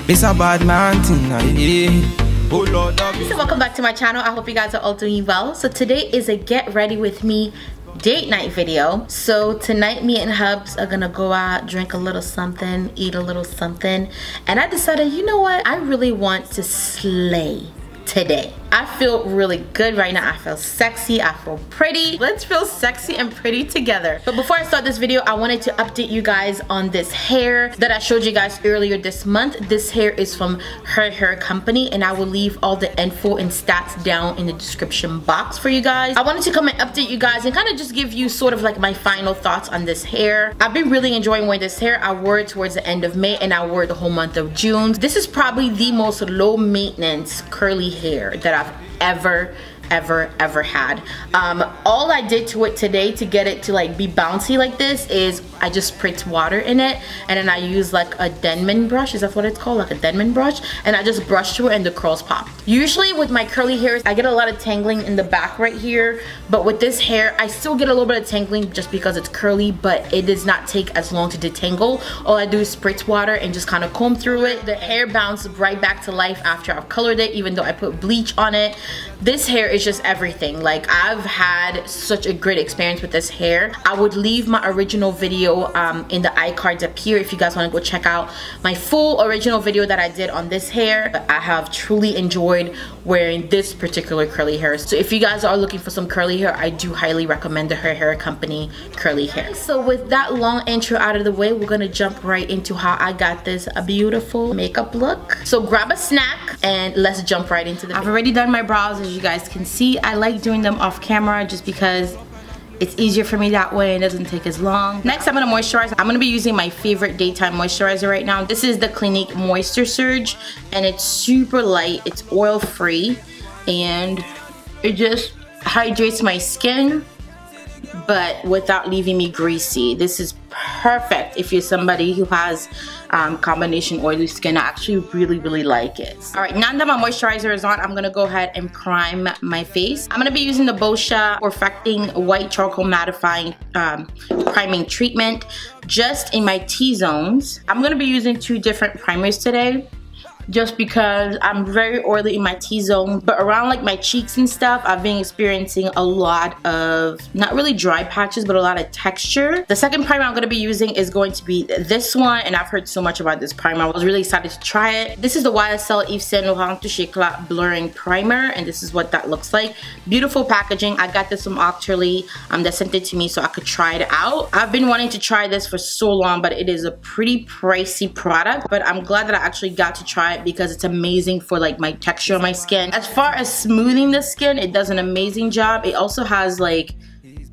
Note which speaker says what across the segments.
Speaker 1: It's a bad man thing, yeah. Oh Lord,
Speaker 2: so welcome back to my channel. I hope you guys are all doing well. So today is a get ready with me date night video. So tonight me and Hubs are gonna go out, drink a little something, eat a little something, and I decided, you know what, I really want to slay today. I feel really good right now. I feel sexy, I feel pretty. Let's feel sexy and pretty together. But before I start this video, I wanted to update you guys on this hair that I showed you guys earlier this month. This hair is from Her Hair Company, and I will leave all the info and stats down in the description box for you guys. I wanted to come and update you guys and kind of just give you sort of like my final thoughts on this hair. I've been really enjoying wearing this hair. I wore it towards the end of May and I wore it the whole month of June. This is probably the most low maintenance curly hair that I've ever had. All I did to it today to get it to like be bouncy like this is I just spritzed water in it, and then I use like a Denman brush. Is that what it's called? Like a Denman brush, and I just brushed through it and the curls popped. Usually with my curly hairs I get a lot of tangling in the back right here, but with this hair I still get a little bit of tangling just because it's curly, but it does not take as long to detangle. All I do is spritz water and just kind of comb through it. The hair bounced right back to life after I've colored it, even though I put bleach on it. This hair is just everything. Like, I've had such a great experience with this hair. I would leave my original video in the iCards up here if you guys want to go check out my full original video that I did on this hair. But I have truly enjoyed wearing this particular curly hair. So if you guys are looking for some curly hair, I do highly recommend the Her Hair Company curly hair. So with that long intro out of the way, we're gonna jump right into how I got this beautiful makeup look. So grab a snack and let's jump right into the video. I've already done my brows, as you guys can see. I like doing them off camera just because it's easier for me that way and it doesn't take as long. Next, I'm gonna moisturize. I'm gonna be using my favorite daytime moisturizer right now. This is the Clinique Moisture Surge, and it's super light. It's oil free, and it just hydrates my skin, but without leaving me greasy. This is perfect if you're somebody who has combination oily skin. I actually really like it. Alright, now that my moisturizer is on, I'm gonna go ahead and prime my face. I'm gonna be using the Boscia Perfecting White Charcoal Mattifying Priming Treatment just in my T-zones. I'm gonna be using two different primers today, just because I'm very oily in my T-zone, but around like my cheeks and stuff, I've been experiencing a lot of, not really dry patches, but a lot of texture. The second primer I'm going to be using is going to be this one, and I've heard so much about this primer. I was really excited to try it. This is the YSL Yves Saint Laurent Touche Eclat Blurring Primer, and this is what that looks like. Beautiful packaging. I got this from Octoly. They sent it to me so I could try it out. I've been wanting to try this for so long, but it is a pretty pricey product, but I'm glad that I actually got to try it because it's amazing for like my texture on my skin. As far as smoothing the skin, it does an amazing job. It also has like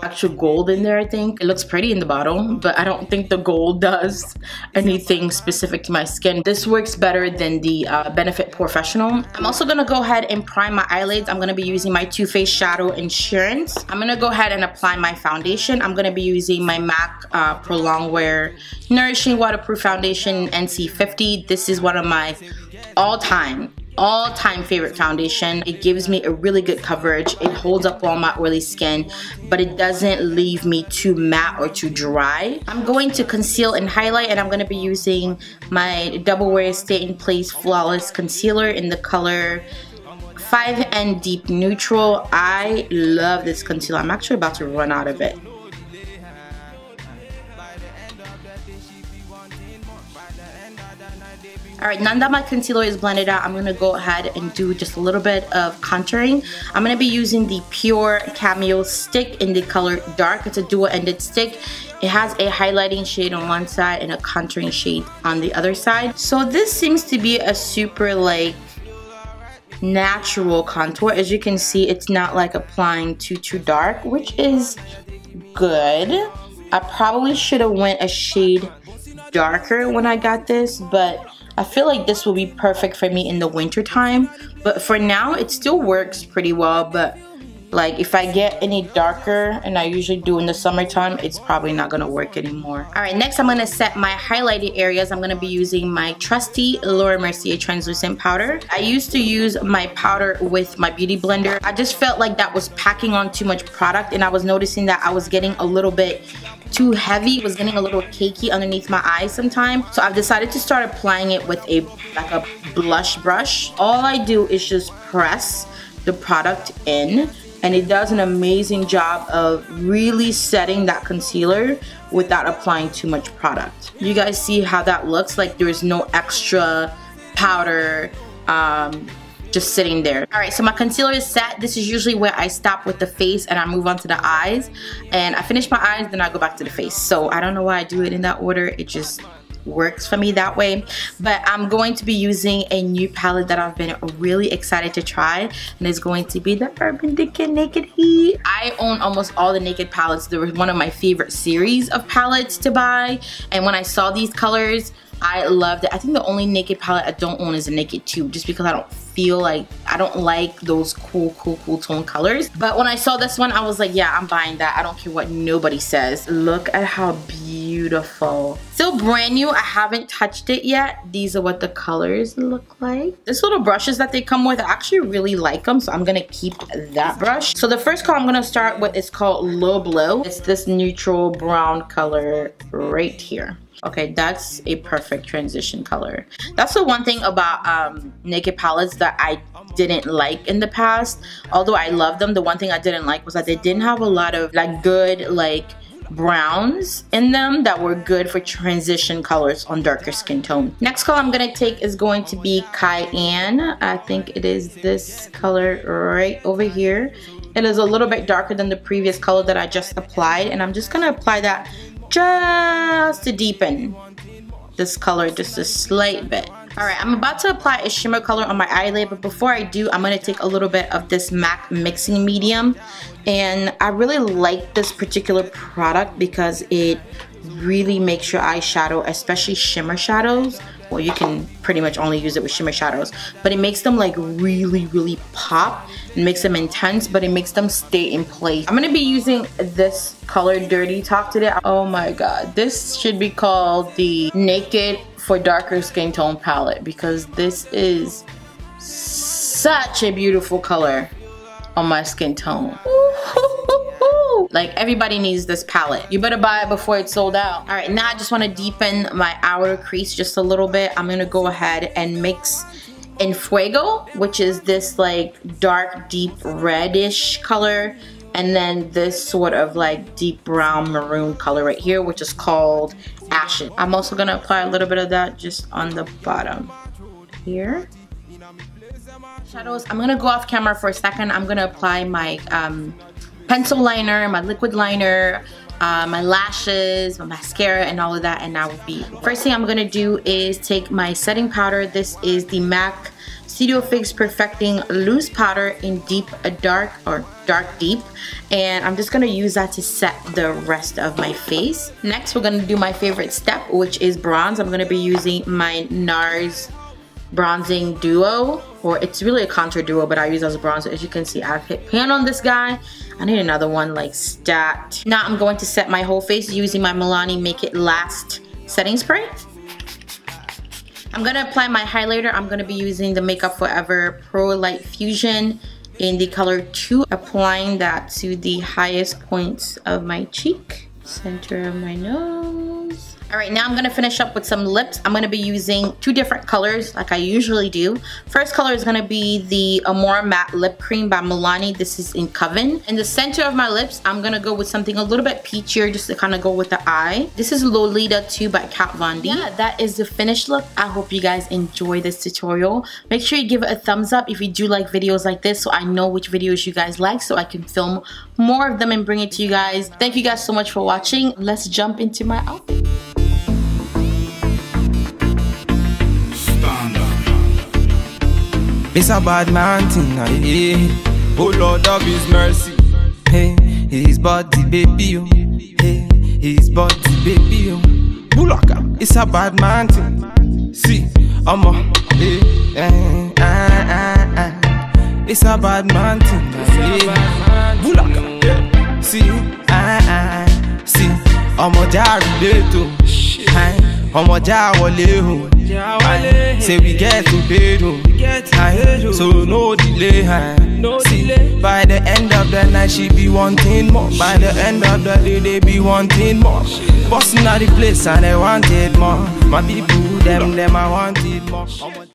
Speaker 2: actual gold in there, I think. It looks pretty in the bottle, but I don't think the gold does anything specific to my skin. This works better than the Benefit Professional. I'm also gonna go ahead and prime my eyelids. I'm gonna be using my Too Faced Shadow Insurance. I'm gonna go ahead and apply my foundation. I'm gonna be using my MAC Pro Longwear Nourishing Waterproof Foundation NC50. This is one of my all-time favorite foundation. It gives me a really good coverage. It holds up all my oily skin, but it doesn't leave me too matte or too dry. I'm going to conceal and highlight, and I'm going to be using my Double Wear Stay in Place Flawless Concealer in the color 5N Deep Neutral. I love this concealer. I'm actually about to run out of it. Alright, now that my concealer is blended out, I'm going to go ahead and do just a little bit of contouring. I'm going to be using the Pure Cameo Stick in the color Dark. It's a dual-ended stick. It has a highlighting shade on one side and a contouring shade on the other side. So this seems to be a super like natural contour. As you can see, it's not like applying too dark, which is good. I probably should have went a shade darker when I got this, but I feel like this will be perfect for me in the winter time. But for now, it still works pretty well. But Like if I get any darker, and I usually do in the summertime, it's probably not gonna work anymore. All right, next I'm gonna set my highlighted areas. I'm gonna be using my trusty Laura Mercier translucent powder. I used to use my powder with my beauty blender. I just felt like that was packing on too much product, and I was noticing that I was getting a little bit too heavy. It was getting a little cakey underneath my eyes sometimes. So I've decided to start applying it with a blush brush. All I do is just press the product in, and it does an amazing job of really setting that concealer without applying too much product. You guys see how that looks? Like there's no extra powder just sitting there. All right, so my concealer is set. This is usually where I stop with the face and I move on to the eyes. And I finish my eyes, then I go back to the face. So I don't know why I do it in that order. It just works for me that way. But I'm going to be using a new palette that I've been really excited to try, and it's going to be the Urban Decay Naked Heat. I own almost all the Naked palettes. They were one of my favorite series of palettes to buy, and when I saw these colors, I loved it. I think the only Naked palette I don't own is a Naked 2, just because I don't like those cool tone colors. But when I saw this one, I was like, yeah, I'm buying that. I don't care what nobody says. Look at how beautiful. Still brand new. I haven't touched it yet. These are what the colors look like. These little brushes that they come with, I actually really like them, so I'm gonna keep that brush. So the first color I'm gonna start with is called Low Blow. It's this neutral brown color right here. Okay, that's a perfect transition color. That's the one thing about Naked palettes that I didn't like in the past. Although I love them, the one thing I didn't like was that they didn't have a lot of like good like browns in them that were good for transition colors on darker skin tone. Next color I'm gonna take is going to be Cayenne. I think it is this color right over here. It is a little bit darker than the previous color that I just applied, and I'm just gonna apply that just to deepen this color just a slight bit. Alright, I'm about to apply a shimmer color on my eyelid, but before I do, I'm going to take a little bit of this MAC mixing medium. And I really like this particular product because it really makes your eyeshadow, especially shimmer shadows. Well, you can pretty much only use it with shimmer shadows, but it makes them like really pop. It makes them intense, but it makes them stay in place. I'm gonna be using this color Dirty Talk today. Oh my god, this should be called the Naked for Darker Skin Tone palette, because this is such a beautiful color on my skin tone. Like, everybody needs this palette. You better buy it before it's sold out. All right, now I just want to deepen my outer crease just a little bit. I'm gonna go ahead and mix in Fuego, which is this like dark deep reddish color, and then this sort of like deep brown maroon color right here, which is called Ashen. I'm also gonna apply a little bit of that just on the bottom here. Shadows, I'm gonna go off camera for a second. I'm gonna apply my pencil liner, my liquid liner, my lashes, my mascara, and all of that, and that will be. First thing I'm gonna do is take my setting powder. This is the MAC Studio Fix Perfecting Loose Powder in Deep Dark, or Dark Deep, and I'm just gonna use that to set the rest of my face. Next, we're gonna do my favorite step, which is bronze. I'm gonna be using my Nars bronzing duo, or it's really a contour duo, but I use as a bronzer. As you can see, I've hit pan on this guy. I need another one like stat. Now I'm going to set my whole face using my Milani Make It Last setting spray. I'm gonna apply my highlighter. I'm gonna be using the Makeup Forever Pro Light Fusion in the color 2, applying that to the highest points of my cheek, center of my nose. Alright, now I'm gonna finish up with some lips. I'm gonna be using 2 different colors like I usually do. First color is gonna be the Amore Matte Lip Cream by Milani. This is in Coven. In the center of my lips, I'm gonna go with something a little bit peachier just to kind of go with the eye. This is Lolita 2 by Kat Von D. Yeah, that is the finished look. I hope you guys enjoy this tutorial. Make sure you give it a thumbs up if you do like videos like this, so I know which videos you guys like, so I can film more of them and bring it to you guys. Thank you guys so much for watching. Let's jump into my outfit.
Speaker 1: It's a bad man thing, yeah. Oh Lord of His mercy. Hey, His body baby, oh. Hey, His body baby, oh. Bulaka, it's a bad man thing. See, Amore, hey, it's a bad man thing, yeah. Bulaka. See, see, ọmọ ja relate o. Ọmọ ja wọlé o. Say we get to pay o. So no delay. See, by the end of the night she be wanting more. By the end of the day they be wanting more. Busting out the place and they wanted more. My people, them I wanted more.